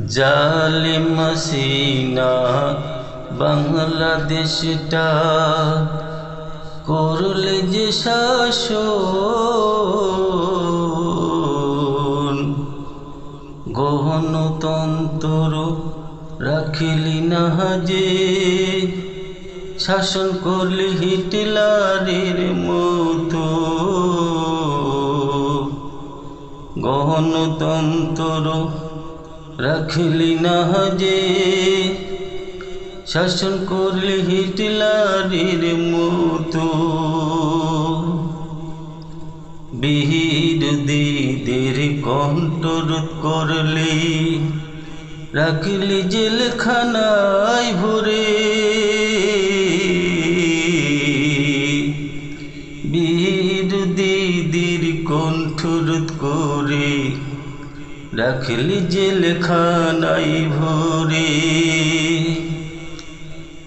জালিম হাসিনা বাংলাদেশটা করলে যে শাসন, গণতন্ত্র রাখিলি না যে, শাসন করলি হিটলারের মতো। গণতন্ত্র রাখিলি না যে, শাসন করলি হিটলারের মতো। বিরোধীদের কণ্ঠরোধ করলি, রাখিলি জেলখানায় ভরে। বিরোধীদের কণ্ঠরোধ করে রাখিলি জেলখানায় ভরে।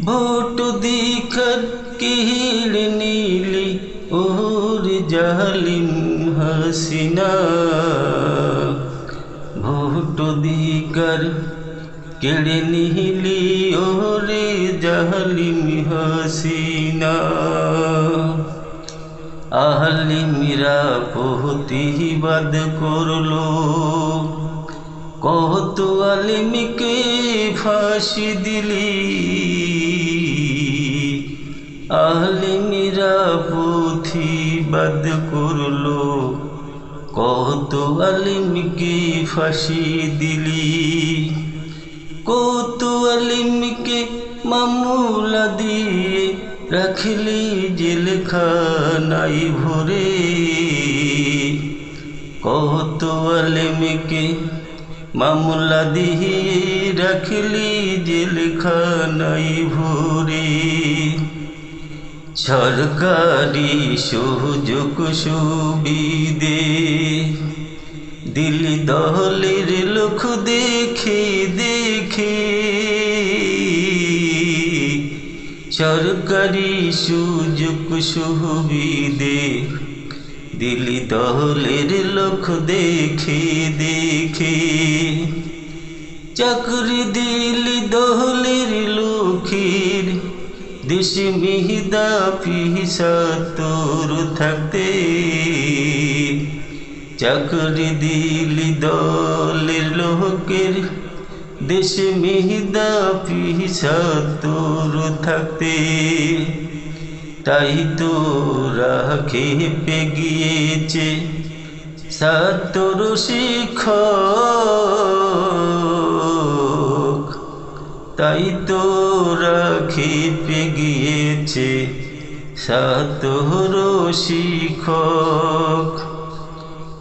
ভোট অধিকার কেড়ে নিলি ওর জালিম হাসিনা। ভোট অধিকার কেড়ে নিলি ওরে জালিম হাসিনা। আলিমরা প্রতিবাদ করলো, কত আলিমকে ফাঁসি দিলি। আলিমরা প্রতিবাদ করলো, কত আলিমকে ফাঁসি দিলি। কত আলিমকে মামলা দিয়ে রাখলি জেলখানায় ভরে। কত আলিমকে মামলা দিয়ে রাখলি জেলখানায় ভরে। সরকারি সুযোগ সুবিধে দিলি দলের লোক দেখে দেখে। সরকারি সুযোগ সুবিধে দিলি দলের লোক দেখে দেখে। চাকরি দিলি দলের লোকের, দেশ মিহিদা পিসা তোর থাকতে। চাকরি দিলি দলের লোকের, দেশ মিহিদা পিসা তোর থাকতে। তাই তোরা খেপে গিয়েছে ছাত্র শিক্ষক। তাই তোরা খেপে গিয়েছে ছাত্র শিক্ষক।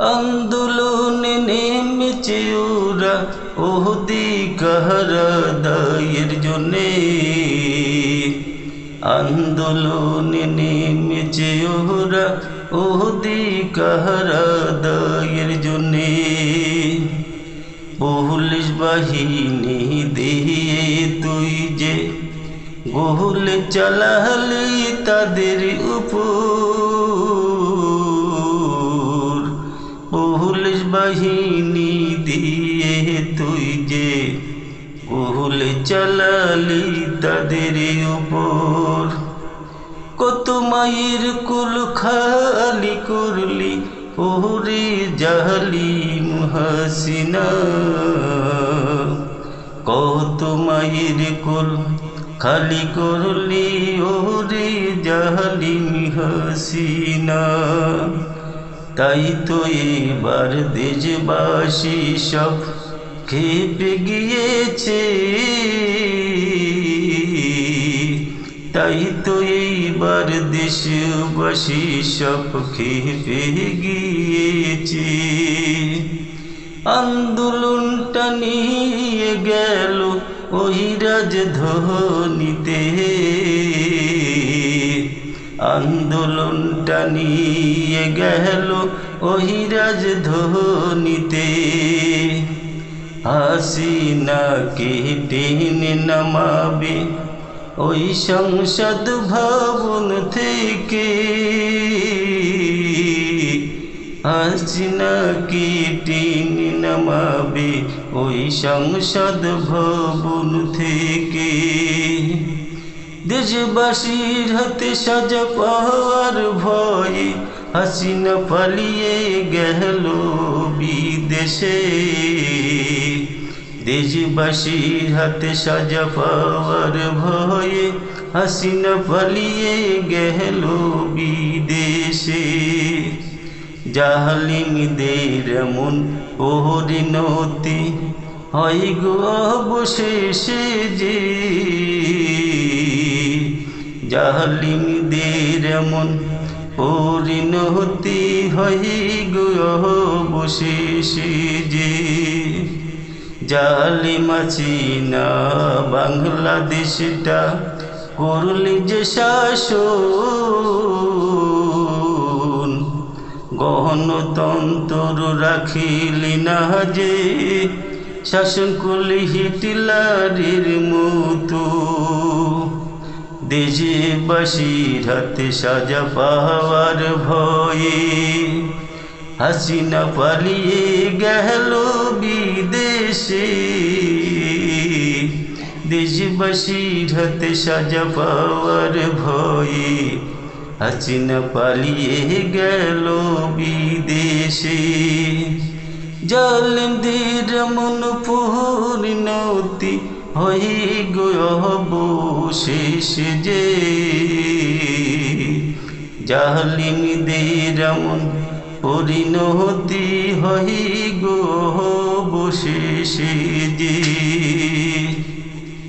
আন্দোলনে নেমেছে ওরা অধিকার আদায়ের জন্যে। আন্দোলনে নেমেছে ওরা অধিকার আদায়ের জন্যে। পুলিশ বাহিনী দিয়ে তুই যে গোল চালালি তাদের উপর। পুলিশ বাহিনী দিয়ে তুই যে গোল চালালি তাদের উপর। কত মায়ের কুল খালি করলি ওরে জালিম হাসিনা। কত মায়ের কুল খালি করলি ওরে জালিম হাসিনা। তাই তো এবার দেশবাসী সব খেপে গিয়েছে। তাই তো এইবার দেশবাসী সব খেপে গিয়েছে। আন্দোলনটা নিয়ে গেল ওই রাজধানীতে। আন্দোলনটা নিয়ে গেল ওই রাজধানীতে। হাসিনাকে টেনে নামাবে ওই সংসদ ভবন থেকে। হাসিনা কি টিন নামাবে ওই সংসদ ভবন থেকে। দেশবাসীর হাতে সাজা পাওয়ার ভয়ে হাসিনা পালিয়ে গেল বিদেশে। দেশবাসীর হাতে সাজা পাওয়ার ভয়ে হাসিনা পালিয়ে গেল বিদেশে। জালিমদের এমন পরিণতি হয় গো অবশেষে যে। জালিমদের এমন পরিণতি হয় গো অবশেষে যে। জালিম হাসিনা বাংলাদেশটা করলি যে শাসন, গণতন্ত্র রাখিলি না যে, শাসন করলি হিটলারের মতো। দেশবাসীর হাতে সাজা পাওয়ার ভয়ে হাসিনা পালিয়ে গেল বিদেশে। দেশবাসীর হাতে সাজা পাওয়ার ভয়ে হাসিনা পালিয়ে গেল বিদেশে। জালিমদের এমন পরিণতি হয়ে গো অবশেষে যে। জালিমদের এমন পরিণতি হয়ে গো অবশেষে যে।